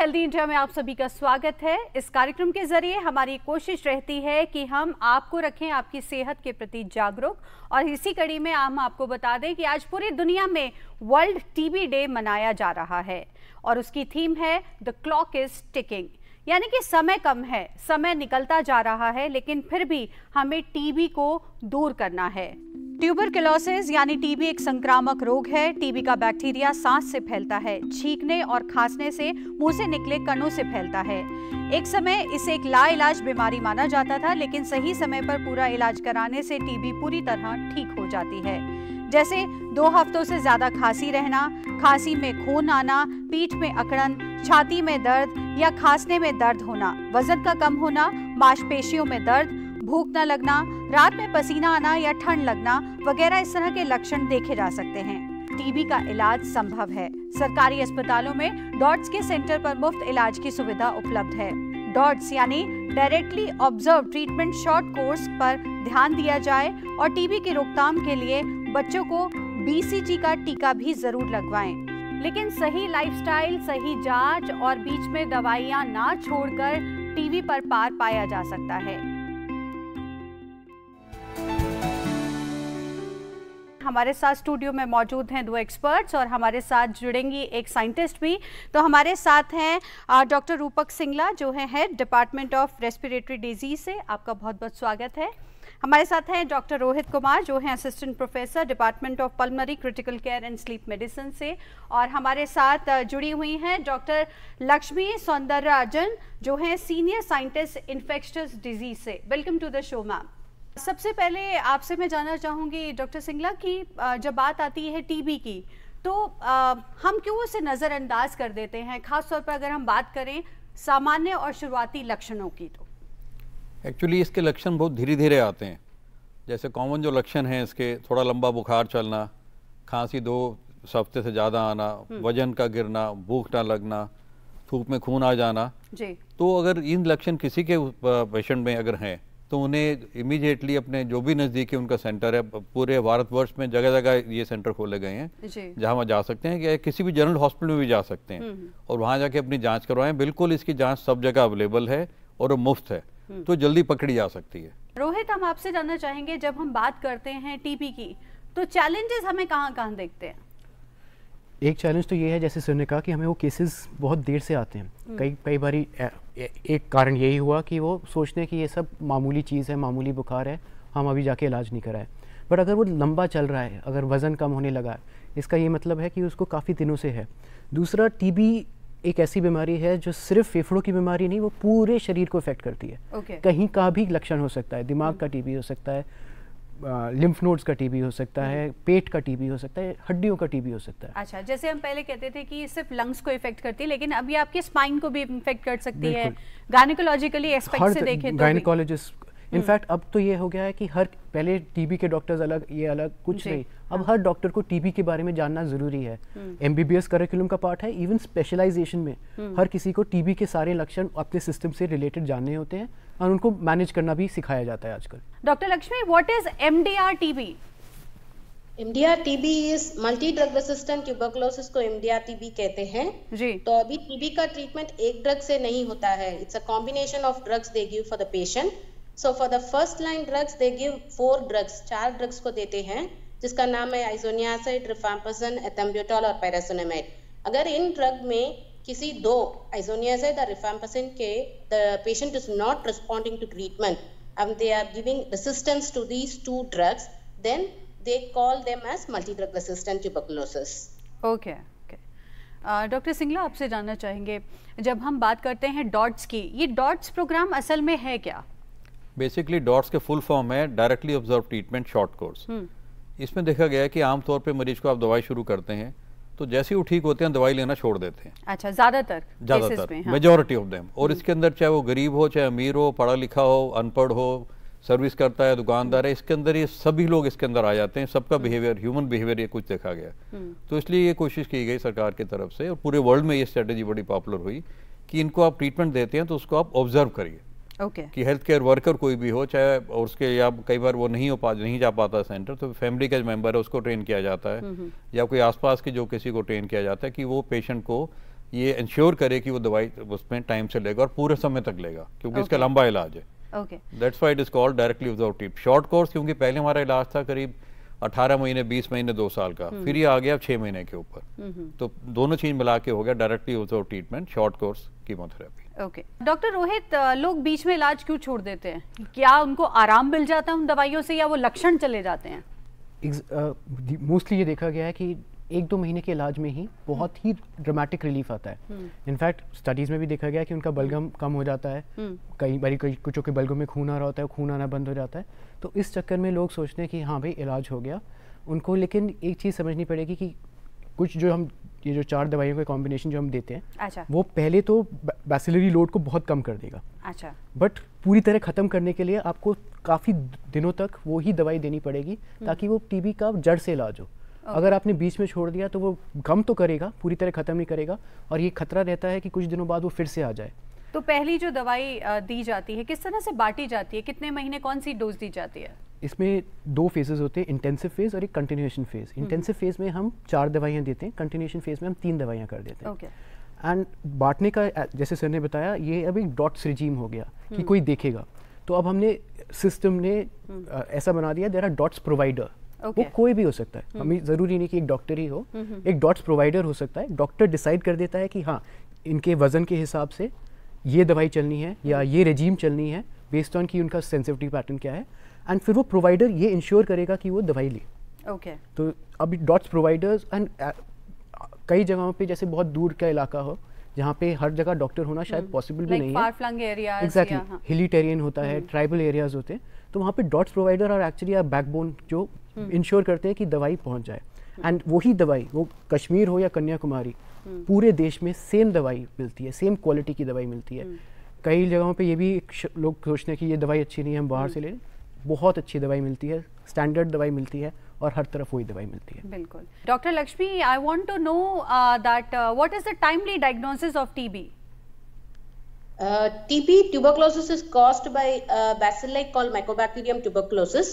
Healthy India में आप सभी का स्वागत है। इस कार्यक्रम के जरिए हमारी कोशिश रहती है कि हम आपको रखें आपकी सेहत के प्रति जागरूक, और इसी कड़ी में हम आपको बता दें कि आज पूरी दुनिया में वर्ल्ड टीबी डे मनाया जा रहा है और उसकी थीम है द क्लॉक इज टिकिंग, यानी कि समय कम है, समय निकलता जा रहा है, लेकिन फिर भी हमें टीबी को दूर करना है। ट्यूबरकुलोसिस यानी टीबी एक संक्रामक रोग है। टीबी का बैक्टीरिया सांस से फैलता है, छींकने और खांसने से, मुंह से निकले कणों से फैलता है। एक समय इसे एक लाइलाज बीमारी माना जाता था, लेकिन सही समय पर पूरा इलाज कराने से टीबी पूरी तरह ठीक हो जाती है। जैसे 2 हफ्तों से ज्यादा खांसी रहना, खांसी में खून आना, पीठ में अकड़न, छाती में दर्द या खांसने में दर्द होना, वजन का कम होना, मांसपेशियों में दर्द, भूख न लगना, रात में पसीना आना या ठंड लगना वगैरह इस तरह के लक्षण देखे जा सकते हैं। टीबी का इलाज संभव है। सरकारी अस्पतालों में डॉट्स के सेंटर पर मुफ्त इलाज की सुविधा उपलब्ध है। डॉट्स यानी directly observe treatment short course पर ध्यान दिया जाए और टीबी की रोकथाम के लिए बच्चों को बीसीजी का टीका भी जरूर लगवाएं। लेकिन सही लाइफस्टाइल, सही जांच और बीच में दवाइयां ना छोड़कर टीबी पर पार पाया जा सकता है। हमारे साथ स्टूडियो में मौजूद हैं 2 एक्सपर्ट्स और हमारे साथ जुड़ेंगी एक साइंटिस्ट भी। तो हमारे साथ हैं डॉक्टर रूपक सिंगला, जो है head department of respiratory disease से। आपका बहुत बहुत स्वागत है। हमारे साथ हैं डॉक्टर रोहित कुमार, जो हैं assistant professor department of pulmonary critical care and sleep medicine से। और हमारे साथ जुड़ी हुई हैं डॉक्टर लक्ष्मी सौंदरराजन, जो हैं सीनियर साइंटिस्ट इन्फेक्शियस डिजीज से। Welcome to the show ma'am. सबसे पहले आपसे मैं जानना चाहूँगी डॉक्टर सिंगला कि जब बात आती है टीबी की, तो हम क्यों उसे नज़रअंदाज कर देते हैं, खासतौर पर अगर हम बात करें सामान्य और शुरुआती लक्षणों की? तो एक्चुअली इसके लक्षण बहुत धीरे धीरे आते हैं। जैसे कॉमन जो लक्षण हैं इसके, थोड़ा लंबा बुखार चलना, खांसी 2 हफ्ते से ज़्यादा आना, वजन का गिरना, भूख ना लगना, थूक में खून आ जाना जी। तो अगर इन लक्षण किसी के पेशेंट में अगर हैं तो उन्हें इमीडिएटली अपने जो भी नज़दीकी उनका सेंटर है, पूरे भारतवर्ष में जगह जगह ये सेंटर खोले गए हैं जहां वहाँ जा सकते हैं, कि किसी भी जनरल हॉस्पिटल में भी जा सकते हैं और वहाँ जाके अपनी जांच करवाएं। बिल्कुल इसकी जांच सब जगह अवेलेबल है और मुफ्त है, तो जल्दी पकड़ी जा सकती है। रोहित, हम आपसे जानना चाहेंगे, जब हम बात करते हैं टीबी की, तो चैलेंजेस हमें कहाँ कहाँ देखते हैं? एक चैलेंज तो ये है, जैसे सर ने कहा, कि हमें वो केसेस बहुत देर से आते हैं। कई बारी एक कारण यही हुआ कि वो सोचते हैं कि ये सब मामूली चीज़ है, मामूली बुखार है, हम अभी जाके इलाज नहीं कराए। बट अगर वो लंबा चल रहा है, अगर वज़न कम होने लगा है, इसका ये मतलब है कि उसको काफ़ी दिनों से है। दूसरा, टीबी एक ऐसी बीमारी है जो सिर्फ फेफड़ों की बीमारी नहीं, वो पूरे शरीर को इफेक्ट करती है। कहीं का भी लक्षण हो सकता है, दिमाग का टीबी हो सकता है, लिम्फ नोड्स का टीबी हो सकता है, पेट का टीबी हो सकता है, हड्डियों का टीबी हो सकता है। अच्छा, जैसे हम पहले कहते थे कि सिर्फ लंग्स को इफेक्ट करती है, लेकिन अभी आपके स्पाइन को भी इफेक्ट कर सकती है। गायनिकोलॉजिकली एस्पेक्ट से देखें तो गायनिकोलॉजिस्ट, इनफैक्ट अब तो ये हो गया है कि पहले टीबी के डॉक्टर्स अलग, ये अलग, कुछ नहीं। अब हर डॉक्टर को टीबी के बारे में जानना जरूरी है। एमबीबीएस करिकुलम का पार्ट है। इवन स्पेशलाइजेशन में हर किसी को टीबी के सारे लक्षण अपने सिस्टम से रिलेटेड जानने होते हैं और उनको मैनेज करना भी सिखाया जाता है आजकल। Doctor Lakshmi, what is MDR TB? MDR TB is multi drug resistant tuberculosis को एमडीआर टीबी कहते हैं जी। तो अभी टीबी का ट्रीटमेंट एक ड्रग से नहीं होता है, it's a combination of drugs they give for the patient. So for the first line drugs they give 4 drugs, 4 drugs को देते हैं, जिसका नाम है आइसोनियासाइड, रिफाम्पिसिन, एथेम्ब्यूटोल और पायरासिनामाइड। अगर इन ड्रग में किसी 2 आइसोनियासाइड और रिफाम्पिसिन के the patient is not responding to treatment and they are giving resistance to these 2 drugs, then they call them as multi-drug resistant tuberculosis. Okay. Doctor Singla, आपसे जानना चाहेंगे, जब हम बात करते हैं डॉट्स की, ये डॉट्स प्रोग्राम असल में है क्या? बेसिकली डॉट्स के फुल फॉर्म है directly observe treatment short course. इसमें देखा गया है कि आमतौर पे मरीज को आप दवाई शुरू करते हैं तो जैसे ही वो ठीक होते हैं दवाई लेना छोड़ देते हैं। अच्छा, ज्यादातर मेजॉरिटी ऑफ देम। और इसके अंदर चाहे वो गरीब हो, चाहे अमीर हो, पढ़ा लिखा हो, अनपढ़ हो, सर्विस करता है, दुकानदार है, इसके अंदर ये सभी लोग इसके अंदर आ जाते हैं। सबका बिहेवियर, ह्यूमन बिहेवियर, ये कुछ देखा गया। तो इसलिए ये कोशिश की गई सरकार की तरफ से, और पूरे वर्ल्ड में ये स्ट्रेटेजी बड़ी पॉपुलर हुई कि इनको आप ट्रीटमेंट देते हैं तो उसको आप ऑब्जर्व करिए। कि हेल्थ केयर वर्कर कोई भी हो, चाहे और उसके, या कई बार वो नहीं जा पाता सेंटर, तो फैमिली का मेंबर है उसको ट्रेन किया जाता है, या कोई आसपास के जो किसी को ट्रेन किया जाता है कि वो पेशेंट को ये इंश्योर करे कि वो दवाई उसमें टाइम से लेगा और पूरे समय तक लेगा, क्योंकि इसका लंबा इलाज है। That's why it is called directly without TB. Short course क्योंकि पहले हमारा इलाज था करीब 18 महीने, 20 महीने, 2 साल का, फिर ये आ गया 6 महीने के ऊपर। तो दोनों चीज मिला के हो गया directly without treatment, short course chemotherapy. Okay doctor Rohit, लोग बीच में इलाज क्यों छोड़ देते हैं? क्या उनको आराम मिल जाता है उन दवाइयों से, या वो लक्षण चले जाते हैं? मोस्टली ये देखा गया है कि 1-2 महीने के इलाज में ही बहुत ही ड्रामेटिक रिलीफ आता है। इनफैक्ट स्टडीज़ में भी देखा गया है कि उनका बलगम कम हो जाता है, कई बारी कुछों के बलगम में खून आ रहा होता है, खून आना बंद हो जाता है। तो इस चक्कर में लोग सोचते हैं कि हाँ भाई इलाज हो गया उनको। लेकिन एक चीज़ समझनी पड़ेगी कि कुछ जो हम ये जो 4 दवाइयों का कॉम्बिनेशन जो हम देते हैं, अच्छा, वो पहले तो बैसिलरी लोड को बहुत कम कर देगा, अच्छा, बट पूरी तरह ख़त्म करने के लिए आपको काफ़ी दिनों तक वो ही दवाई देनी पड़ेगी ताकि वो टीबी का जड़ से इलाज हो। अगर आपने बीच में छोड़ दिया तो वो कम तो करेगा, पूरी तरह ख़त्म नहीं करेगा, और ये खतरा रहता है कि कुछ दिनों बाद वो फिर से आ जाए। तो पहली जो दवाई दी जाती है किस तरह से बांटी जाती है, कितने महीने कौन सी डोज दी जाती है? इसमें 2 फेजेस होते हैं, इंटेंसिव फेज और एक कंटिन्यूएशन फेज। इंटेंसिव फेज में हम 4 दवाइयाँ देते हैं, कंटिन्यूएशन फेज में हम 3 दवाइयाँ कर देते हैं। ओके। एंड बांटने का, जैसे सर ने बताया, ये अब एक डॉट्स रिजीम हो गया कि कोई देखेगा। तो अब हमने सिस्टम ने ऐसा बना दिया, देयर आर डॉट्स प्रोवाइडर। वो कोई भी हो सकता है, हमें ज़रूरी नहीं कि एक डॉक्टर ही हो, एक डॉट्स प्रोवाइडर हो सकता है। डॉक्टर डिसाइड कर देता है कि हाँ इनके वजन के हिसाब से ये दवाई चलनी है या ये रेजीम चलनी है, बेस्ड ऑन कि उनका सेंसिटिविटी पैटर्न क्या है, एंड फिर वो प्रोवाइडर ये इंश्योर करेगा कि वो दवाई ले। ओके। तो अब डॉट्स प्रोवाइडर्स, एंड कई जगहों पे जैसे बहुत दूर का इलाका हो जहाँ पे हर जगह डॉक्टर होना शायद पॉसिबल भी नहीं है, एग्जैक्टली हिली टेरियन होता है, ट्राइबल एरियाज होते हैं, तो वहाँ पे डॉट्स प्रोवाइडर और एक्चुअली बैकबोन जो इंश्योर करते हैं कि दवाई पहुँच जाए। एंड वही दवाई, वो कश्मीर हो या कन्याकुमारी, पूरे देश में सेम दवाई मिलती है, सेम क्वालिटी की दवाई मिलती है। कई जगहों पे ये भी लोग सोचते हैं कि ये दवाई अच्छी नहीं है, हम बाहर से ले, बहुत अच्छी दवाई मिलती है, स्टैंडर्ड दवाई मिलती है, और हर तरफ वही दवाई मिलती है। बिल्कुल। Doctor Lakshmi, I want to know that what is the timely diagnosis of TB? TB, tuberculosis, is caused by bacilli called Mycobacterium tuberculosis.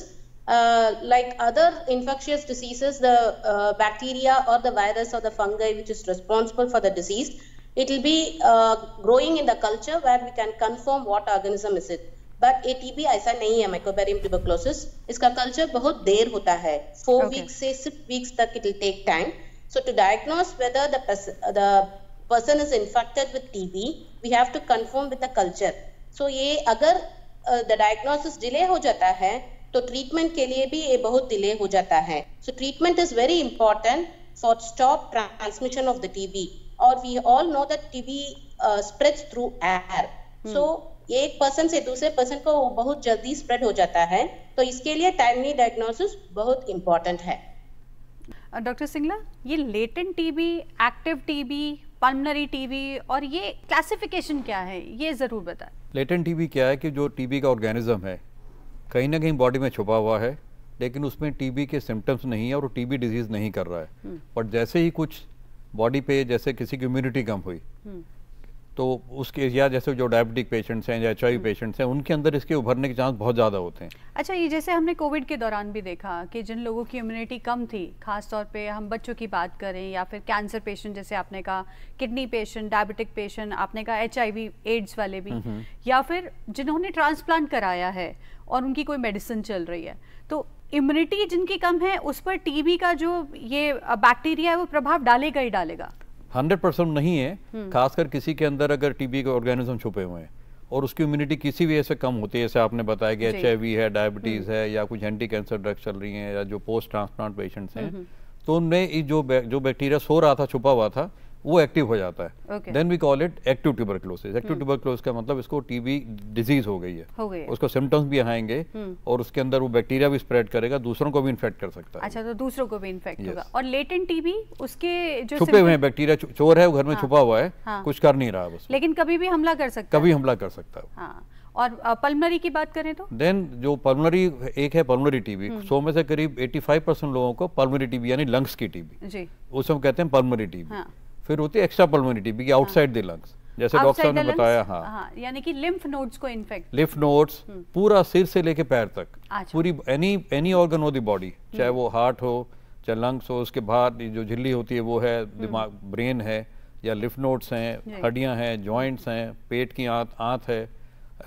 Like other infectious diseases, the bacteria or the virus or the fungi which is responsible for the disease, it will be growing in the culture where we can confirm what organism is it. But TB ऐसा नहीं है, Mycobacterium tuberculosis, इसका culture बहुत देर होता है, 4 weeks से 6 weeks तक it will take time. So to diagnose whether the person is infected with TB, we have to confirm with the culture. So ये अगर the diagnosis delay हो जाता है तो ट्रीटमेंट के लिए भी ये बहुत डिले हो जाता है। So treatment is very important for stop transmission of the TB, और we all know that TB spreads through air. So एक पर्सन से दूसरे पर्सन को बहुत जल्दी स्प्रेड हो जाता है, तो इसके लिए टाइमली डायग्नोसिस बहुत इंपॉर्टेंट है। डॉक्टर सिंगला, ये latent TB, active TB, pulmonary TB, और ये क्लासिफिकेशन क्या है, ये जरूर बताएं। लेटेंट टीबी क्या है कि जो टीबी का ऑर्गेनिज्म है कहीं ना कहीं बॉडी में छुपा हुआ है, लेकिन उसमें टीबी के सिम्टम्स नहीं है और वो टीबी डिजीज़ नहीं कर रहा है। और जैसे ही कुछ बॉडी पे, जैसे किसी की इम्यूनिटी कम हुई, तो उसके, या जैसे जो डायबिटिक पेशेंट्स हैं या HIV पेशेंट्स हैं, उनके अंदर इसके उभरने के चांस बहुत ज़्यादा होते हैं। अच्छा, ये जैसे हमने कोविड के दौरान भी देखा कि जिन लोगों की इम्यूनिटी कम थी, खास तौर पे हम बच्चों की बात करें, या फिर कैंसर पेशेंट जैसे आपने कहा, किडनी पेशेंट, डायबिटिक पेशेंट, आपने कहा HIV एड्स वाले भी, या फिर जिन्होंने ट्रांसप्लांट कराया है और उनकी कोई मेडिसिन चल रही है, तो इम्यूनिटी जिनकी कम है उस पर टीबी का जो ये बैक्टीरिया है वो प्रभाव डालेगा ही डालेगा। 100% नहीं है, खासकर किसी के अंदर अगर टीबी के ऑर्गेनिज्म छुपे हुए हैं और उसकी इम्यूनिटी किसी भी ऐसे कम होती है, जैसे आपने बताया कि HIV है, डायबिटीज़ है, या कुछ एंटी कैंसर ड्रग्स चल रही हैं, या जो पोस्ट ट्रांसप्लांट पेशेंट्स हैं, तो उनमें जो बैक्टीरिया सो रहा था, छुपा हुआ था, वो एक्टिव हो जाता है। Then we call it active tuberculosis. Active tuberculosis का मतलब इसको टीबी डिजीज हो गई है, उसको सिम्टम्स भी आएंगे और उसके अंदर वो बैक्टीरिया भी स्प्रेड करेगा, दूसरों को भी इन्फेक्ट कर सकता है। अच्छा, तो दूसरों को भी इन्फेक्ट होगा। और लेटेंट टीबी, उसके जो छुपे हुए हैं बैक्टीरिया, चोर है वो घर में छुपा हुआ है, कुछ कर नहीं रहा बस, लेकिन कभी भी हमला कर सकता है, कभी हमला कर सकता है। हाँ। और पल्मोनरी की बात करें तो देन जो पल्मोनरी, एक है पल्मोनरी टीबी, 100 में से करीब 85% लोगों को पल्मोनरी टीबी यानी लंग्स की टीबी जी, उसे हम कहते हैं पल्मोनरी टीबी। फिर होती है extra pulmonary TB, outside the lungs, जैसे डॉक्टर साहब ने बताया। हाँ, यानी कि लिम्फ नोड्स को इन्फेक्ट, लिम्फ नोड्स पूरा सिर से लेके पैर तक, पूरी एनी ऑर्गन हो दी बॉडी, चाहे वो हार्ट हो, चाहे लंग्स हो, उसके बाहर जो झिल्ली होती है वो है, दिमाग, ब्रेन है, या लिफ नोड्स हैं, हड्डियां हैं, जॉइंट्स हैं, पेट की आंत है,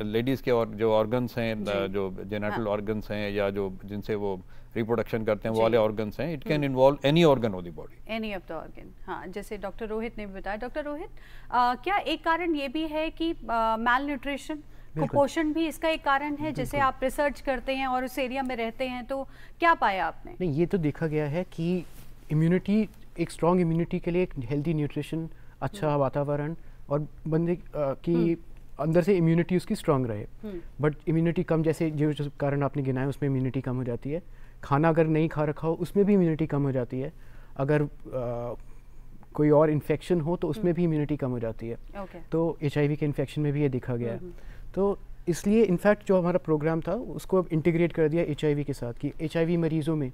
लेडीज़ के और जो ऑर्गन्स हैं, जो जेनेटल ऑर्गन्स हैं या जो जिनसे वो रिप्रोडक्शन करते हैं वो वाले ऑर्गन्स हैं, it can involve any organ of the body, any of the organ. हाँ, जैसे डॉक्टर रोहित ने भी बताया। डॉक्टर रोहित, क्या एक कारण ये भी है कि मैल न्यूट्रिशन, कुपोषण भी इसका एक कारण है? जैसे आप रिसर्च करते हैं और उस एरिया में रहते हैं, तो क्या पाया आपने? नहीं, ये तो देखा गया है कि इम्यूनिटी, एक स्ट्रॉन्ग इम्यूनिटी के लिए एक हेल्दी न्यूट्रिशन, अच्छा वातावरण और बंदे की अंदर से इम्यूनिटी उसकी स्ट्रांग रहे। बट इम्यूनिटी कम, जैसे जो कारण आपने गिनाए उसमें इम्यूनिटी कम हो जाती है। खाना अगर नहीं खा रखा हो उसमें भी इम्यूनिटी कम हो जाती है। अगर कोई और इन्फेक्शन हो तो उसमें भी इम्यूनिटी कम हो जाती है। तो HIV के इन्फेक्शन में भी ये देखा गया है। तो इसलिए इनफैक्ट जो हमारा प्रोग्राम था उसको अब इंटीग्रेट कर दिया HIV के साथ, कि HIV मरीजों में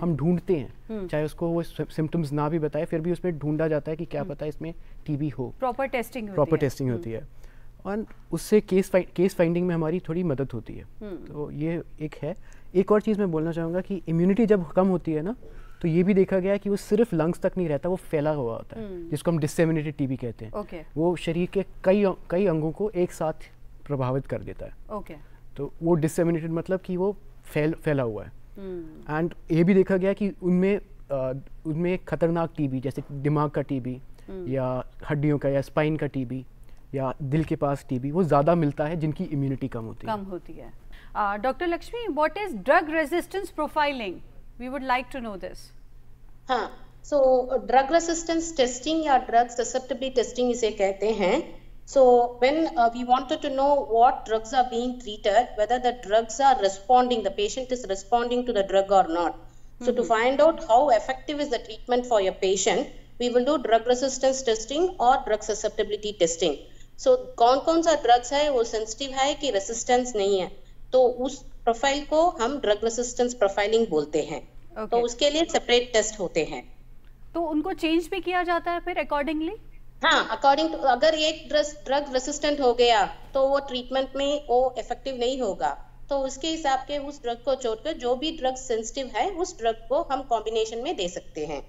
हम ढूंढते हैं, चाहे उसको वो सिम्टम्स ना भी बताए फिर भी उसमें ढूंढा जाता है कि क्या पता इसमें TB हो। प्रॉपर टेस्टिंग होती है और उससे केस फाइंडिंग में हमारी थोड़ी मदद होती है। तो ये एक है। एक और चीज़ मैं बोलना चाहूँगा कि इम्यूनिटी जब कम होती है ना, तो ये भी देखा गया है कि वो सिर्फ लंग्स तक नहीं रहता, वो फैला हुआ होता है, जिसको हम डिसेमिनेटेड TB कहते हैं। वो शरीर के कई अंगों को एक साथ प्रभावित कर देता है। तो वो डिसेमिनेटेड मतलब कि वो फैला हुआ है। एंड ये भी देखा गया कि उनमें खतरनाक TB, जैसे दिमाग का TB या हड्डियों का या स्पाइन का TB या दिल के पास TB, वो ज़्यादा मिलता है जिनकी इम्यूनिटी कम होती है। Doctor Lakshmi, what is drug resistance profiling? We would like to know this. हाँ, सो ड्रग रेजिस्टेंस टेस्टिंग या ड्रग ससेप्टिबिलिटी टेस्टिंग इसे कहते हैं। So when we wanted to know what drugs are being treated, whether the drugs are responding, the patient is responding to the drug or not. So to find out how effective is the treatment for your patient, we will do drug resistance testing or drug susceptibility testing. So कौन सा drugs है वो sensitive है कि resistance नहीं है, तो उस प्रोफाइल को हम drug resistance profiling बोलते हैं। तो उसके लिए separate test होते हैं। तो उनको change भी किया जाता है फिर accordingly? हाँ, अकॉर्डिंग टू, अगर एक ड्रग रेसिस्टेंट हो गया तो वो ट्रीटमेंट में वो इफेक्टिव नहीं होगा, तो उसके हिसाब के उस ड्रग को छोड़कर जो भी ड्रग सेंसिटिव है उस ड्रग को हम कॉम्बिनेशन में दे सकते हैं।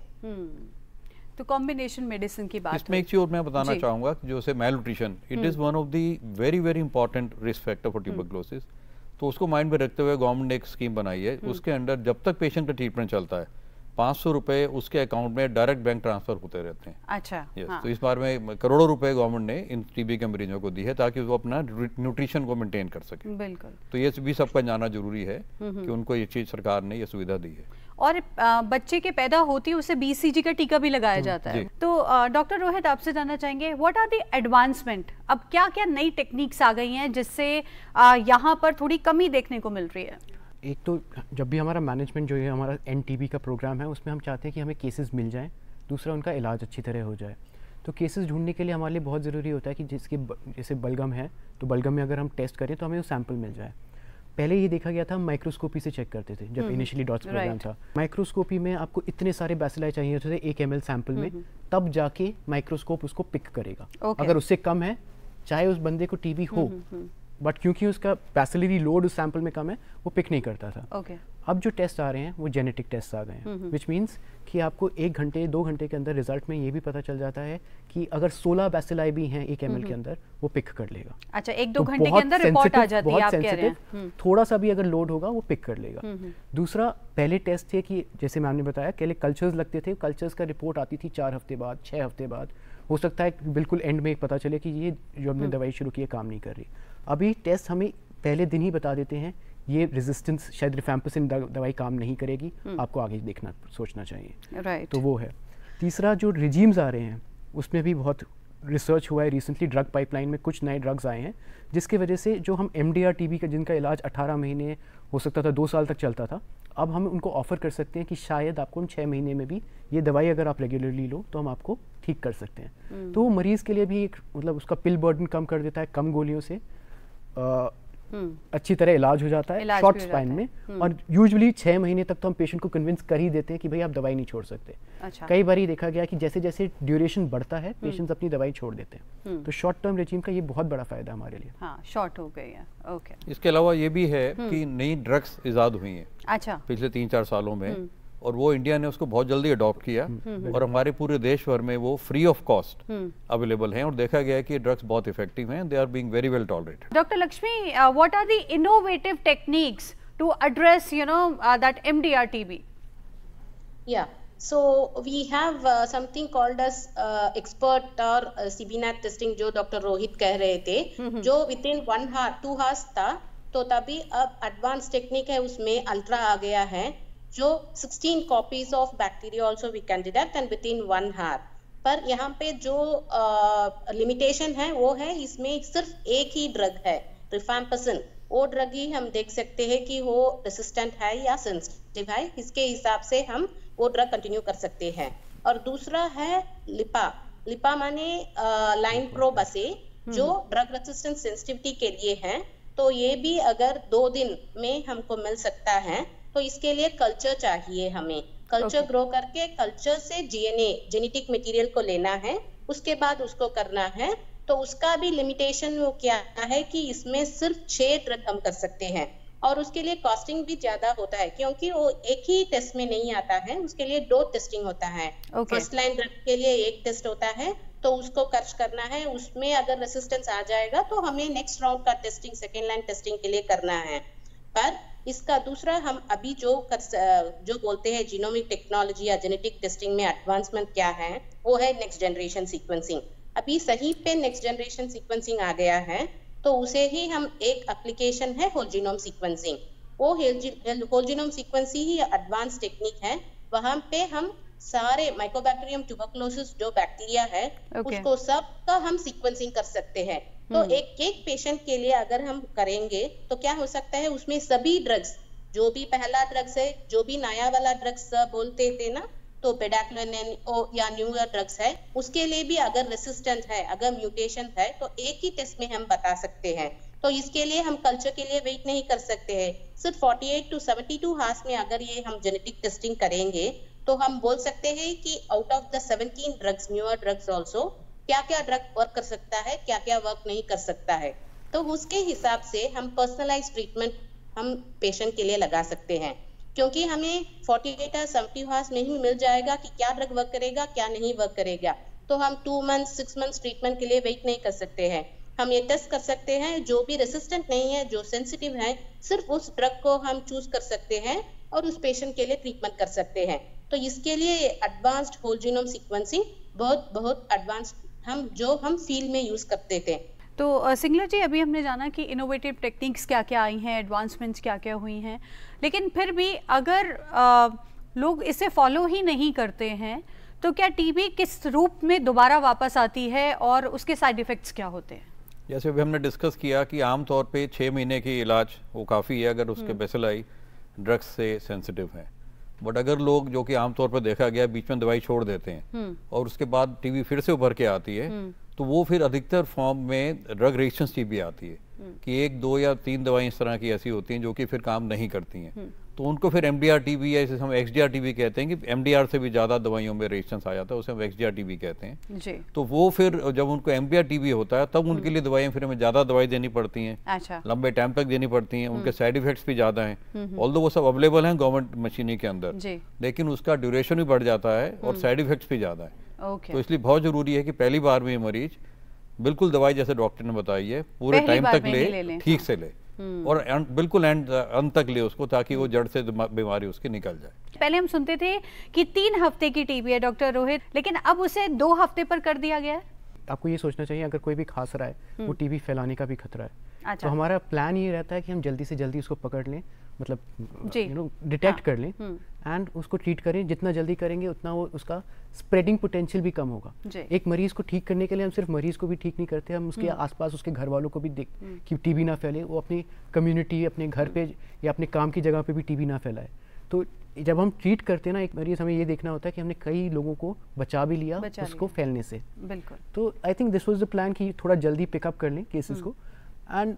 तो कॉम्बिनेशन मेडिसिन की बात इसमें एक चीज और मैं बताना चाहूंगा, जो से malnutrition, it is one of the very very important risk factor for tuberculosis. तो उसको माइंड में रखते हुए गवर्नमेंट ने एक स्कीम बनाई है, उसके अंडर जब तक पेशेंट का ट्रीटमेंट चलता है 500 रुपए उसके अकाउंट में डायरेक्ट बैंक ट्रांसफर होते रहते हैं। अच्छा, हाँ। तो इस बार में करोड़ों रुपए गवर्नमेंट ने इन TB के मरीजों को दी है ताकि वो अपना न्यूट्रिशन को मेंटेन कर सके। बिल्कुल। तो ये भी सबका जानना जरूरी है कि उनको ये चीज सरकार ने ये सुविधा दी है। और बच्चे के पैदा होती है उसे BCG का टीका भी लगाया जाता है। तो डॉक्टर रोहित, आपसे जानना चाहेंगे, व्हाट आर द एडवांसमेंट? अब क्या क्या नई टेक्निक्स आ गई हैं जिससे यहाँ पर थोड़ी कमी देखने को मिल रही है? एक तो जब भी हमारा मैनेजमेंट जो है, हमारा NTB का प्रोग्राम है, उसमें हम चाहते हैं कि हमें केसेस मिल जाएं, दूसरा उनका इलाज अच्छी तरह हो जाए। तो केसेस ढूंढने के लिए हमारे लिए बहुत ज़रूरी होता है कि जैसे बलगम है तो बलगम में अगर हम टेस्ट करें तो हमें वो सैंपल मिल जाए। पहले ये देखा गया था, माइक्रोस्कोपी से चेक करते थे जब इनिशियली डॉट्स प्रोग्राम था। माइक्रोस्कोपी में आपको इतने सारे बैसिलाई चाहिए होते थे 1 ml सैंपल में, तब जाके माइक्रोस्कोप उसको पिक करेगा। अगर उससे कम है, चाहे उस बंदे को TB हो, बट क्योंकि उसका बैसिलरी लोड उस सैंपल में कम है, वो पिक नहीं करता था। अब जो टेस्ट आ रहे हैं वो जेनेटिक टेस्ट आ गए हैं, विच मीन्स कि आपको 1 घंटे 2 घंटे के अंदर रिजल्ट में ये भी पता चल जाता है कि अगर 16 बैसिलाई भी हैं 1 ml के अंदर, वो पिक कर लेगा। अच्छा, 1-2 घंटे के अंदर रिपोर्ट आ जाती है, आप कह रहे हैं। थोड़ा सा भी अगर लोड होगा वो पिक कर लेगा। दूसरा, पहले टेस्ट थे कि जैसे मैम ने बताया, पहले कल्चर्स लगते थे, कल्चर्स का रिपोर्ट आती थी 4 हफ्ते बाद, 6 हफ्ते बाद। हो सकता है बिल्कुल एंड में पता चले कि ये जो हमने दवाई शुरू की है काम नहीं कर रही। अभी टेस्ट हमें पहले दिन ही बता देते हैं ये रेजिस्टेंस, शायद रिफैम्पिसिन दवाई काम नहीं करेगी, आपको आगे देखना सोचना चाहिए। तो वो है। तीसरा, जो रिजीम्स आ रहे हैं उसमें भी बहुत रिसर्च हुआ है रिसेंटली। ड्रग पाइपलाइन में कुछ नए ड्रग्स आए हैं जिसकी वजह से जो हम MDR TB का जिनका इलाज 18 महीने हो सकता था, 2 साल तक चलता था, अब हम उनको ऑफर कर सकते हैं कि शायद आपको हम 6 महीने में भी ये दवाई अगर आप रेगुलरली लो तो हम आपको ठीक कर सकते हैं। तो वो मरीज़ के लिए भी एक मतलब उसका पिल बर्डन कम कर देता है, कम गोलियों से अच्छी तरह इलाज हो जाता है शॉर्ट स्पैन में। और यूजुअली 6 महीने तक तो हम पेशेंट को कन्विंस कर ही देते हैं कि भाई आप दवाई नहीं छोड़ सकते। अच्छा। कई बार ये देखा गया कि जैसे जैसे ड्यूरेशन बढ़ता है पेशेंट्स अपनी दवाई छोड़ देते हैं। तो शॉर्ट टर्म रेजिम का ये बहुत बड़ा फायदा हमारे लिए। हाँ, शॉर्ट हो गई है। ओके। इसके अलावा ये भी है कि नई ड्रग्स इजाद हुई हैं। अच्छा। पिछले 3-4 सालों में, और वो इंडिया ने उसको बहुत जल्दी अडॉप्ट किया और हमारे पूरे देश भर में वो फ्री ऑफ कॉस्ट अवेलेबल हैं और देखा गया है कि ड्रग्स बहुत इफेक्टिव हैं, they are being very well tolerated. Doctor Lakshmi, what are the innovative techniques to address that MDR TB? Yeah, so we have something called as expert or CBNAT testing जो doctor Rohit कह रहे थे, जो within 1 hour 2 hours था, तो तभी अब advance technique है, उसमें अल्ट्रा आ गया है, जो 16 copies of bacteria also we can detect and with in 1 hour। पर यहाँ पे जो लिमिटेशन है वो है, इसमें सिर्फ एक ही ड्रग है, रिफैम्पिसिन। वो ड्रग ही हम देख सकते हैं कि वो रेसिस्टेंट है या सेंसिटिव है, इसके हिसाब से हम वो ड्रग कंटिन्यू कर सकते हैं। और दूसरा है लिपा माने लाइन प्रोब असे, जो ड्रग रेसिस्टेंट सेंसिटिविटी के लिए है। तो ये भी अगर 2 दिन में हमको मिल सकता है, तो इसके लिए कल्चर चाहिए हमें। कल्चर ग्रो करके कल्चर से DNA जेनेटिक मटेरियल को लेना है, उसके बाद उसको करना है। तो उसका भी लिमिटेशन वो क्या है कि इसमें सिर्फ 6 ड्रग हम कर सकते हैं, और उसके लिए कॉस्टिंग भी ज्यादा होता है, क्योंकि वो एक ही टेस्ट में नहीं आता है, उसके लिए 2 टेस्टिंग होता है। फर्स्ट लाइन ड्रग के लिए एक टेस्ट होता है, तो उसको खर्च करना है, उसमें अगर रेसिस्टेंस आ जाएगा तो हमें नेक्स्ट राउंड का टेस्टिंग सेकेंड लाइन टेस्टिंग के लिए करना है। पर इसका दूसरा हम अभी जो बोलते हैं जीनोमिक टेक्नोलॉजी या जेनेटिक टेस्टिंग में एडवांसमेंट क्या है, वो है नेक्स्ट जनरेशन सीक्वेंसिंग। अभी सही पे नेक्स्ट जनरेशन सीक्वेंसिंग आ गया है, तो उसे ही हम एक एप्लीकेशन है होल जीनोम सीक्वेंसिंग। वो होल जीनोम सीक्वेंसिंग ही एडवांस टेक्निक है, वहां पे हम सारे माइकोबैक्टीरियम ट्यूबरकुलोसिस जो बैक्टीरिया है उसको सब का हम सीक्वेंसिंग कर सकते हैं। तो एक पेशेंट के लिए अगर हम करेंगे तो क्या हो सकता है, उसमें सभी ड्रग्स, जो भी पहला ड्रग्स है, जो भी नया वाला ड्रग्स बोलते थे ना, तो पेडाक्लोनिन या न्यूअर ड्रग्स है, उसके लिए भी अगर रेसिस्टेंट है, अगर म्यूटेशन है, तो एक ही टेस्ट में हम बता सकते हैं। तो इसके लिए हम कल्चर के लिए वेट नहीं कर सकते हैं, सिर्फ 48 to 72 हार्स में अगर ये हम जेनेटिक टेस्टिंग करेंगे तो हम बोल सकते हैं कि out of the 17 drugs, newer drugs also, क्या क्या ड्रग वर्क कर सकता है, क्या क्या वर्क नहीं कर सकता है। तो उसके हिसाब से हम पर्सनलाइज ट्रीटमेंट हम पेशेंट के लिए लगा सकते हैं, क्योंकि हमें 48 या 70 हार्स में ही मिल जाएगा कि क्या ड्रग वर्क करेगा, क्या नहीं वर्क करेगा। तो हम 2 months 6 months ट्रीटमेंट के लिए वेट नहीं कर सकते हैं। हम ये टेस्ट कर सकते हैं, जो भी रेसिस्टेंट नहीं है, जो सेंसिटिव है, सिर्फ उस ड्रग को हम चूज कर सकते हैं और उस पेशेंट के लिए ट्रीटमेंट कर सकते हैं। तो इसके लिए एडवांस्ड होल जीनोम सीक्वेंसिंग बहुत एडवांस्ड हम फील्ड में यूज करते थे। तो सिंगला जी, अभी हमने जाना कि इनोवेटिव टेक्निक्स क्या क्या आई हैं, एडवांसमेंट्स क्या क्या हुई हैं, लेकिन फिर भी अगर लोग इसे फॉलो ही नहीं करते हैं तो क्या टीबी किस रूप में दोबारा वापस आती है और उसके साइड इफ़ेक्ट्स क्या होते हैं? जैसे अभी हमने डिस्कस किया कि आमतौर पे 6 महीने की इलाज वो काफ़ी है अगर उसके बेसिलाई ड्रग्स से सेंसिटिव है। बट अगर लोग, जो कि आमतौर पर देखा गया, बीच में दवाई छोड़ देते हैं और उसके बाद टीबी फिर से उभर के आती है, तो वो फिर अधिकतर फॉर्म में ड्रग रेजिस्टेंस टीबी आती है कि 1, 2 या 3 दवाई इस तरह की ऐसी होती हैं जो कि फिर काम नहीं करती हैं। तो उनको फिर MDR टीबी या जिसे हम XDR टीबी कहते हैं कि MDR से भी ज़्यादा दवाइयों में रेजिस्टेंस आ जाता है, उसे हम XDR टीबी कहते हैं जी। तो वो फिर जब उनको MDR टीबी होता है तब उनके लिए दवाइयाँ फिर हमें ज़्यादा दवाई देनी पड़ती हैं, अच्छा, लंबे टाइम तक देनी पड़ती हैं, उनके साइड इफेक्ट्स भी ज़्यादा हैं। ऑल्दो वो सब अवेलेबल हैं गवर्नमेंट मशीनरी के अंदर, लेकिन उसका ड्यूरेशन भी बढ़ जाता है और साइड इफेक्ट्स भी ज़्यादा है। तो इसलिए बहुत ज़रूरी है कि पहली बार में मरीज बिल्कुल दवाई जैसे डॉक्टर ने बताई है पूरे टाइम तक ले, ठीक से ले और बिल्कुल अंत तक ले उसको, ताकि वो जड़ से बीमारी उसकी निकल जाए। पहले हम सुनते थे कि 3 हफ्ते की टीबी है डॉक्टर रोहित, लेकिन अब उसे 2 हफ्ते पर कर दिया गया है। आपको ये सोचना चाहिए अगर कोई भी खांस रहा है वो टीबी फैलाने का भी खतरा है। अच्छा। तो हमारा प्लान ये रहता है कि हम जल्दी से जल्दी उसको पकड़ लें, मतलब डिटेक्ट कर लें एंड उसको ट्रीट करें। जितना जल्दी करेंगे उतना वो उसका स्प्रेडिंग पोटेंशियल भी कम होगा। एक मरीज को ठीक करने के लिए हम सिर्फ मरीज को भी ठीक नहीं करते, हम उसके आसपास उसके घर वालों को भी देख कि टीबी ना फैले, वो अपनी कम्युनिटी, अपने घर पे या अपने काम की जगह पे भी टीबी ना फैलाए। तो जब हम ट्रीट करते हैं ना एक मरीज, हमें ये देखना होता है कि हमने कई लोगों को बचा भी लिया उसको फैलने से। बिल्कुल। तो I think this was the plan कि थोड़ा जल्दी पिकअप कर लें केसेस को। एंड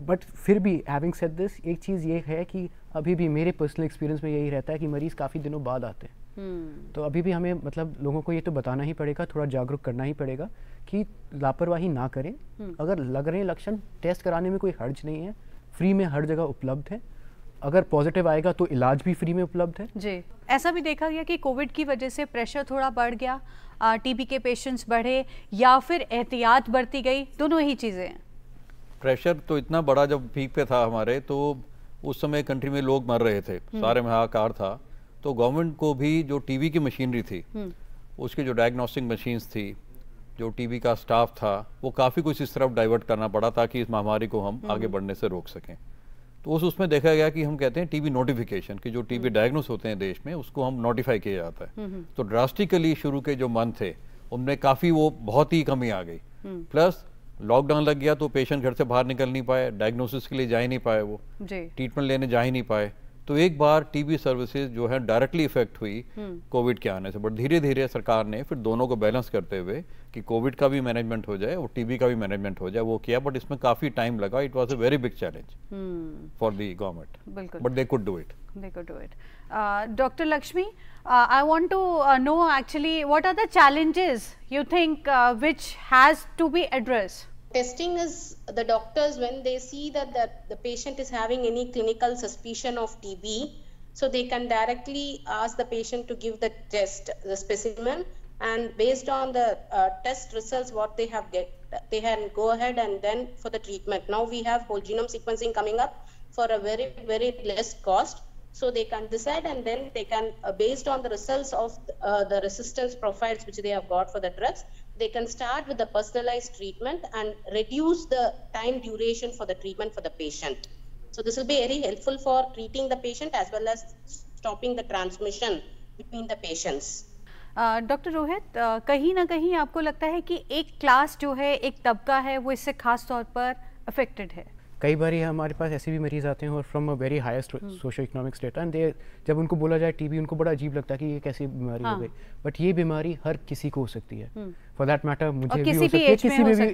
बट फिर भी हैविंग सेड दिस, एक चीज़ ये है कि अभी भी मेरे पर्सनल एक्सपीरियंस में यही रहता है कि मरीज़ काफ़ी दिनों बाद आते हैं। तो अभी भी हमें मतलब लोगों को ये तो बताना ही पड़ेगा, थोड़ा जागरूक करना ही पड़ेगा कि लापरवाही ना करें। अगर लग रहे हैं लक्षण, टेस्ट कराने में कोई हर्ज नहीं है, फ्री में हर जगह उपलब्ध है। अगर पॉजिटिव आएगा तो इलाज भी फ्री में उपलब्ध है जी। ऐसा भी देखा गया कि कोविड की वजह से प्रेशर थोड़ा बढ़ गया, टीबी के पेशेंट्स बढ़े या फिर एहतियात बरती गई, दोनों ही चीज़ें हैं। प्रेशर तो इतना बड़ा जब पीक पे था हमारे, तो उस समय कंट्री में लोग मर रहे थे, सारे में हाहाकार था। तो गवर्नमेंट को भी जो टीबी की मशीनरी थी, उसकी जो डायग्नोस्टिक मशीन्स थी, जो टीबी का स्टाफ था, वो काफ़ी कुछ इस तरफ डाइवर्ट करना पड़ा ताकि इस महामारी को हम आगे बढ़ने से रोक सकें। तो उसमें देखा गया कि हम कहते हैं टीबी नोटिफिकेशन कि जो टीबी डायग्नोस होते हैं देश में, उसको हम नोटिफाई किया जाता है। तो ड्रास्टिकली शुरू के जो मंथ थे उनमें काफ़ी वो बहुत ही कमी आ गई। प्लस लॉकडाउन लग गया तो पेशेंट घर से बाहर निकल नहीं पाए, डायग्नोसिस के लिए जा ही नहीं पाए, वो ट्रीटमेंट लेने जा ही नहीं पाए। तो एक बार टीबी सर्विसेज जो है डायरेक्टली इफेक्ट हुई कोविड के आने से, बट धीरे धीरे सरकार ने फिर दोनों को बैलेंस करते हुए कि कोविड का भी मैनेजमेंट हो जाए और टीबी का भी मैनेजमेंट हो जाए, वो किया। बट इसमें काफी टाइम लगा। It was a very big challenge for the government, but they could do it. Dr. Lakshmi, I want to know actually what are the challenges you think which has to be addressed? Testing is the doctors, when they see that the patient is having any clinical suspicion of TB, so they can directly ask the patient to give the test, the specimen, and based on the test results what they have they can go ahead and then for the treatment. Now we have whole genome sequencing coming up for a very, very less cost, so they can decide and then they can based on the results of the resistance profiles which they have got for the drugs, they can start with the personalized treatment and reduce the time duration for the treatment for the patient. So this will be very helpful for treating the patient as well as stopping the transmission between the patients. Doctor Rohit, कहीं ना कहीं आपको लगता है कि एक class जो है, एक तबका है, वो इससे खास तौर पर अफेक्टेड है? कई बार हमारे पास ऐसे भी मरीज आते हैं और from a very highest socio economic state, and they जब उनको बोला जाए टीबी, उनको बड़ा अजीब लगता है कि ये कैसी बीमारी हो गई। बट ये बीमारी हर किसी को हो सकती है, फॉर दैट मैटर मुझे भी हो सकती है,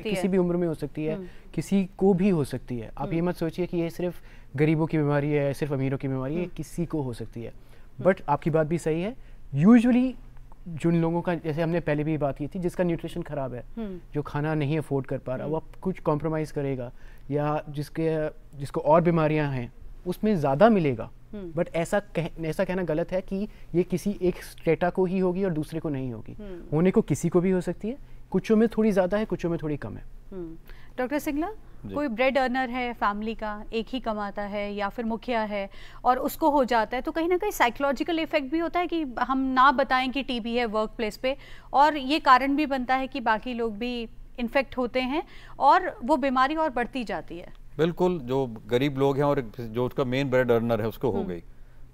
किसी भी उम्र में हो सकती है, किसी को भी हो सकती है। आप ये मत सोचिए कि ये सिर्फ गरीबों की बीमारी है, सिर्फ अमीरों की बीमारी है, किसी को हो सकती है। बट आपकी बात भी सही है, यूजुअली जिन लोगों का, जैसे हमने पहले भी बात की थी, जिसका न्यूट्रिशन खराब है, जो खाना नहीं अफोर्ड कर पा रहा, वो कुछ कॉम्प्रोमाइज़ करेगा, या जिसको और बीमारियां हैं उसमें ज़्यादा मिलेगा। बट ऐसा कहना गलत है कि ये किसी एक स्टेटा को ही होगी और दूसरे को नहीं होगी। होने को किसी को भी हो सकती है, कुछों में थोड़ी ज़्यादा है, कुछों में थोड़ी कम है। डॉक्टर सिंगला, कोई ब्रेड अर्नर है फैमिली का, एक ही कमाता है या फिर मुखिया है और उसको हो जाता है, तो कहीं ना कहीं साइकोलॉजिकल इफेक्ट भी होता है कि हम ना बताएं कि टीबी है वर्क प्लेस पे, और ये कारण भी बनता है कि बाकी लोग भी इन्फेक्ट होते हैं और वो बीमारी और बढ़ती जाती है। बिल्कुल, जो गरीब लोग हैं और जो उसका मेन ब्रेड अर्नर है उसको हो गई,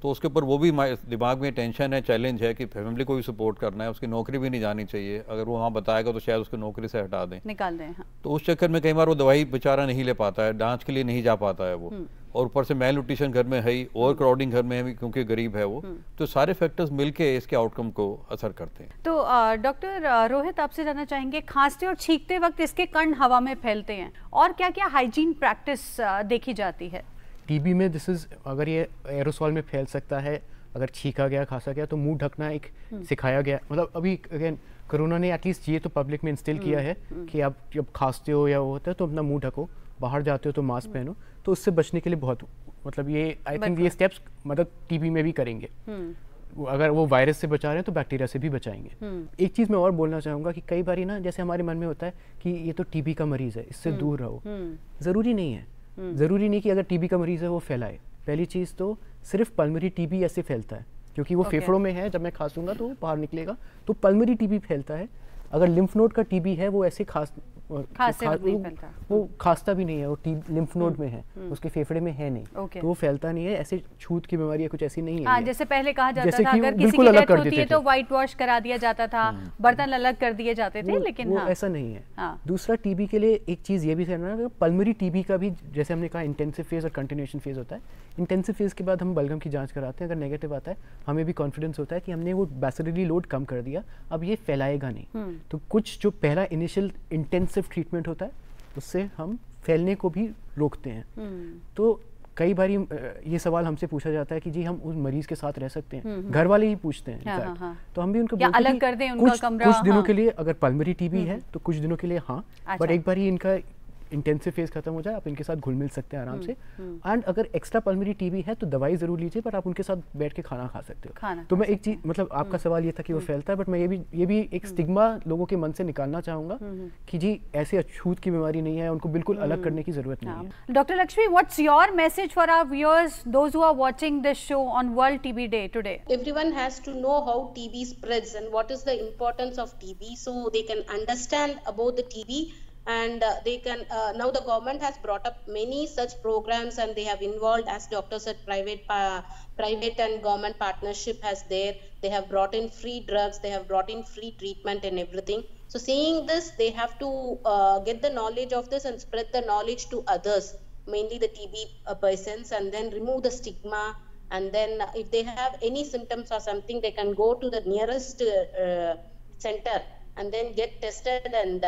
तो उसके ऊपर वो भी दिमाग में टेंशन है, चैलेंज है कि फैमिली को भी सपोर्ट करना है, उसकी नौकरी भी नहीं जानी चाहिए। अगर वो वहाँ बताएगा तो शायद उसको नौकरी से हटा दें, निकाल दें। हाँ। तो उस चक्कर में कई बार वो दवाई बेचारा नहीं ले पाता है, जांच के लिए नहीं जा पाता है वो, और ऊपर से मेल न्यूट्रिशन घर में है ही, ओवर क्राउडिंग घर में है क्योंकि गरीब है वो। तो सारे फैक्टर्स मिलके इसके आउटकम को असर करते हैं। तो डॉक्टर रोहित, आपसे जानना चाहेंगे, खांसते और छींकते वक्त इसके कण हवा में फैलते हैं, और क्या क्या हाइजीन प्रैक्टिस देखी जाती है? टीबी में अगर ये एरोसॉल में फैल सकता है, अगर छींका गया, खांसा गया, तो मुंह ढकना एक सिखाया गया। मतलब अभी अगेन कोरोना ने एटलीस्ट ये तो पब्लिक में इंस्टिल किया है कि आप जब खांसते हो या वो होता है तो अपना मुंह ढको, बाहर जाते हो तो मास्क पहनो। तो उससे बचने के लिए बहुत, मतलब ये आई थिंक ये स्टेप्स मदद टीबी में भी करेंगे। अगर वो वायरस से बचा रहे हैं तो बैक्टीरिया से भी बचाएंगे। एक चीज़ मैं और बोलना चाहूँगा कि कई बार ना, जैसे हमारे मन में होता है कि ये तो टीबी का मरीज़ है, इससे दूर रहो। ज़रूरी नहीं है, ज़रूरी नहीं कि अगर टीबी का मरीज़ है वो फैलाए। पहली चीज़ तो सिर्फ पल्मरी टीबी ऐसे फैलता है क्योंकि वो फेफड़ों में है, जब मैं खांसूंगा तो बाहर निकलेगा, तो पल्मरी टीबी फैलता है। अगर लिम्फ नोड का टीबी है वो ऐसे वो खांसता भी नहीं है, वो लिम्फ नोड में है, उसके फेफड़े में है नहीं, तो वो फैलता नहीं है। ऐसे छूत की बीमारी कुछ ऐसी नहीं है। जैसे पहले कहा जाता था अगर किसी की डेथ होती है तो व्हाइट वॉश करा दिया जाता था, बर्तन अलग कर दिए जाते थे, लेकिन वो ऐसा नहीं है। दूसरा, टीबी के लिए एक चीज ये भी समझना, पल्मरी टीबी का भी जैसे हमने कहा इंटेंसिव फेज और कंटिन्यूएशन फेज होता है। इंटेंसिव फेज के बाद हम बलगम की जांच कराते हैं, अगर नेगेटिव आता है हमें भी कॉन्फिडेंस होता है कि हमने वो बैसिलरी लोड कम कर दिया, अब ये फैलाएगा नहीं। तो कुछ जो पहला इनिशियल इंटेंसिव ट्रीटमेंट होता है उससे हम फैलने को भी रोकते हैं। तो कई बार ये सवाल हमसे पूछा जाता है कि जी हम उस मरीज के साथ रह सकते हैं, घर वाले ही पूछते हैं। तो हम भी उनको बोलते अलग कर दें उनका कमरा। कुछ दिनों के लिए, अगर पल्मरी टीबी है तो कुछ दिनों के लिए हाँ, पर एक बार ही इनका इंटेंसिव फेज खत्म हो जाए आप इनके साथ घुल मिल सकते हैं आराम से। एंड अगर एक्स्ट्रा पल्मोनरी टीबी है तो दवाई ज़रूर लीजिए, बट आप उनके साथ बैठ के खाना खा सकते हो। तो मैं एक चीज़, मतलब आपका सवाल ये था कि वो फैलता है, बट मैं ये भी एक स्टिग्मा लोगों के मन से निकालना चाहूँगा कि जी ऐसे अछूत की बीमारी नहीं है, उनको बिल्कुल अलग करने की ज़रूरत नहीं है। Doctor Lakshmi, what's your message for our viewers, those who are watching this show on world TB day today? Everyone has to know how TB spreads and what is the importance of TB, so they can understand about the TB. And they can now the government has brought up many such programs, and they have involved, as doctor said, private and government partnership has there. They have brought in free drugs, they have brought in free treatment and everything. So seeing this, they have to get the knowledge of this and spread the knowledge to others, mainly the TB persons, and then remove the stigma. And then if they have any symptoms or something, they can go to the nearest center and then get tested and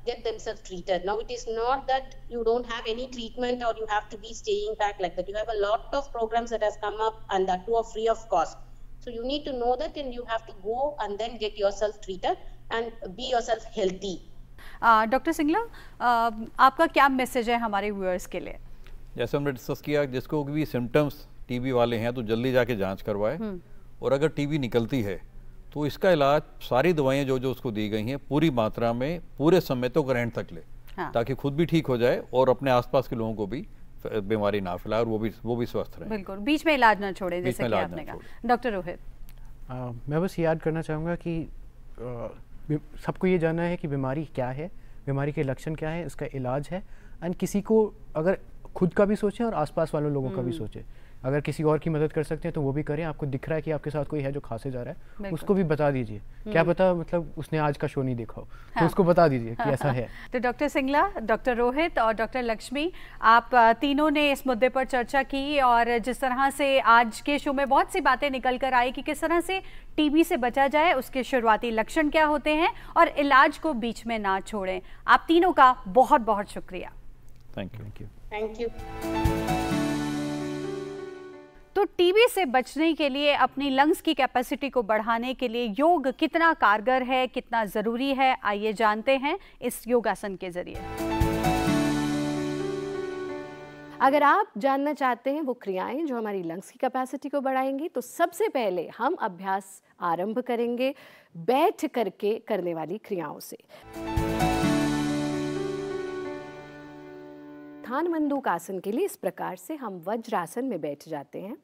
get themselves treated. Now it is not that you don't have any treatment or you have to be staying back like that. You have a lot of programs that has come up, and that too are free of cost. So you need to know that, and you have to go and then get yourself treated and be yourself healthy. Doctor Singla, आपका क्या message है हमारे viewers के लिए? जैसे हमने discuss किया, जिसको भी सिम्टम्स टीबी वाले हैं तो जल्दी जाके जांच करवाए, और अगर टीबी निकलती है तो इसका इलाज सारी दवाइयाँ जो उसको दी गई हैं पूरी मात्रा में पूरे समय तो ग्रहण तक ले, ताकि खुद भी ठीक हो जाए और अपने आसपास के लोगों को भी बीमारी ना फैलाए और वो भी स्वस्थ रहे। बिल्कुल, बीच में इलाज ना छोड़े, जैसे कि आपने कहा। डॉक्टर रोहित, मैं बस याद करना चाहूँगा कि सबको ये जानना है कि बीमारी क्या है, बीमारी के लक्षण क्या है, इसका इलाज है, एंड किसी को अगर खुद का भी सोचें और आसपास वालों लोगों का भी सोचें। अगर किसी और की मदद कर सकते हैं तो वो भी करें। आपको दिख रहा है कि आपके साथ कोई है जो खांसे जा रहा है, उसको भी बता दीजिए। क्या पता मतलब उसने आज का शो नहीं देखा हो, तो उसको बता दीजिए कि ऐसा है। तो डॉक्टर सिंगला, डॉक्टर रोहित और डॉक्टर लक्ष्मी, आप तीनों ने इस मुद्दे पर चर्चा की, और जिस तरह से आज के शो में बहुत सी बातें निकल कर आई कि किस तरह से टीबी से बचा जाए, उसके शुरुआती लक्षण क्या होते हैं, और इलाज को बीच में ना छोड़ें। आप तीनों का बहुत बहुत शुक्रिया। Thank you. तो टीबी से बचने के लिए, अपनी लंग्स की कैपेसिटी को बढ़ाने के लिए योग कितना कारगर है, कितना ज़रूरी है, आइए जानते हैं इस योगासन के जरिए। अगर आप जानना चाहते हैं वो क्रियाएं जो हमारी लंग्स की कैपेसिटी को बढ़ाएंगी, तो सबसे पहले हम अभ्यास आरंभ करेंगे बैठ करके करने वाली क्रियाओं से। उत्थान मंडूक आसन के लिए इस प्रकार से हम वज्रासन में बैठ जाते हैं।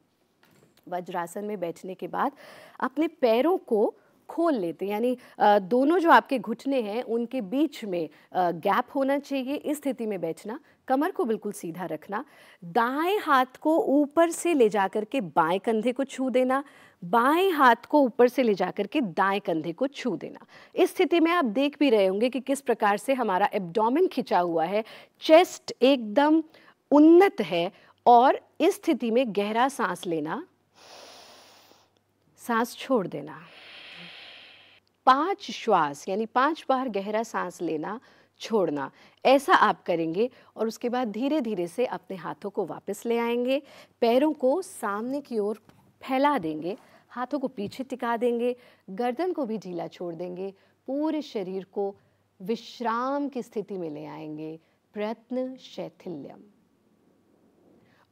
वज्रासन में बैठने के बाद अपने पैरों को खोल लेते हैं, यानी दोनों जो आपके घुटने हैं उनके बीच में गैप होना चाहिए। इस स्थिति में बैठना, कमर को बिल्कुल सीधा रखना, दाएं हाथ को ऊपर से ले जाकर के बाएं कंधे को छू देना, बाएं हाथ को ऊपर से ले जाकर के दाएं कंधे को छू देना। इस स्थिति में आप देख भी रहे होंगे कि किस प्रकार से हमारा एब्डोमेन खिंचा हुआ है, चेस्ट एकदम उन्नत है, और इस स्थिति में गहरा सांस लेना, सांस छोड़ देना। 5 श्वास यानी 5 बार गहरा सांस लेना, छोड़ना, ऐसा आप करेंगे। और उसके बाद धीरे धीरे से अपने हाथों को वापस ले आएंगे, पैरों को सामने की ओर फैला देंगे, हाथों को पीछे टिका देंगे, गर्दन को भी ढीला छोड़ देंगे, पूरे शरीर को विश्राम की स्थिति में ले आएंगे। प्रयत्न शैथिल्यम।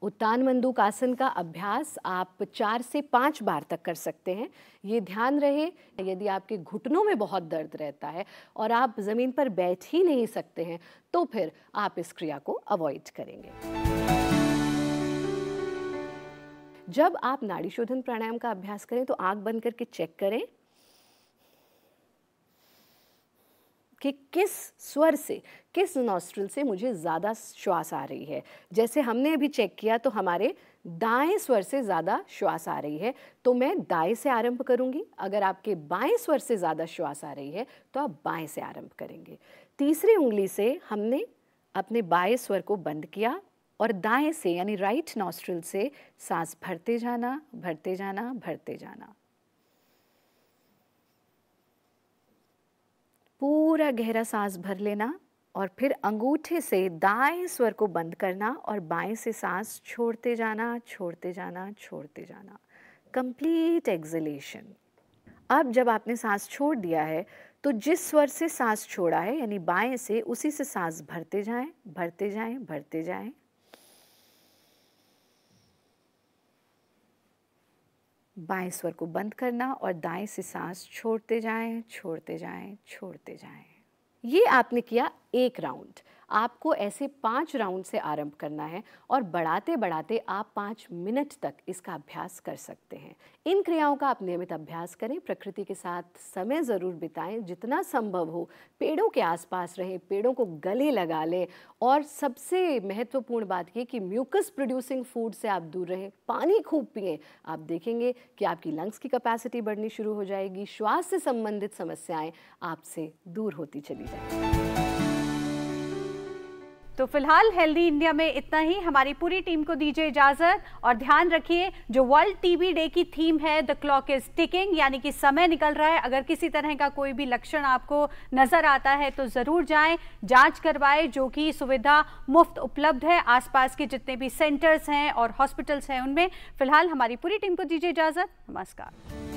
उत्तान मंडूक आसन का अभ्यास आप 4 से 5 बार तक कर सकते हैं। ये ध्यान रहे, यदि आपके घुटनों में बहुत दर्द रहता है और आप ज़मीन पर बैठ ही नहीं सकते हैं, तो फिर आप इस क्रिया को अवॉइड करेंगे। जब आप नाड़ी शोधन प्राणायाम का अभ्यास करें तो आंख बंद करके चेक करें कि किस स्वर से, किस नॉस्ट्रिल से मुझे ज़्यादा श्वास आ रही है। जैसे हमने अभी चेक किया तो हमारे दाएं स्वर से ज़्यादा श्वास आ रही है, तो मैं दाएं से आरंभ करूंगी। अगर आपके बाएं स्वर से ज़्यादा श्वास आ रही है तो आप बाएं से आरंभ करेंगे। तीसरी उंगली से हमने अपने बाएं स्वर को बंद किया और दाएं से यानी राइट नॉस्ट्रिल से सांस भरते जाना, भरते जाना, भरते जाना। पूरा गहरा सांस भर लेना और फिर अंगूठे से दाएं स्वर को बंद करना और बाएं से सांस छोड़ते जाना, छोड़ते जाना, छोड़ते जाना। Complete acceleration. अब जब आपने सांस छोड़ दिया है तो जिस स्वर से सांस छोड़ा है यानी बाएं से, उसी से सांस भरते जाएं, भरते जाएं, भरते जाएं। बाएं स्वर को बंद करना और दाएं से सांस छोड़ते जाएं, छोड़ते जाएं, छोड़ते जाएं। ये आपने किया 1 राउंड। आपको ऐसे 5 राउंड से आरंभ करना है और बढ़ाते बढ़ाते आप 5 मिनट तक इसका अभ्यास कर सकते हैं। इन क्रियाओं का आप नियमित अभ्यास करें, प्रकृति के साथ समय ज़रूर बिताएं, जितना संभव हो पेड़ों के आसपास रहें, पेड़ों को गले लगा लें और सबसे महत्वपूर्ण बात ये कि म्यूकस प्रोड्यूसिंग फूड से आप दूर रहें, पानी खूब पिएं। आप देखेंगे कि आपकी लंग्स की कैपेसिटी बढ़नी शुरू हो जाएगी, श्वास से संबंधित समस्याएं आपसे दूर होती चली जाएंगी। तो फिलहाल हेल्दी इंडिया में इतना ही। हमारी पूरी टीम को दीजिए इजाजत और ध्यान रखिए, जो वर्ल्ड टीबी डे की थीम है द क्लॉक इज टिकिंग, यानी कि समय निकल रहा है। अगर किसी तरह का कोई भी लक्षण आपको नजर आता है तो जरूर जाएं, जांच करवाएं, जो कि सुविधा मुफ्त उपलब्ध है आसपास के जितने भी सेंटर्स हैं और हॉस्पिटल्स हैं उनमें। फिलहाल हमारी पूरी टीम को दीजिए इजाजत। नमस्कार।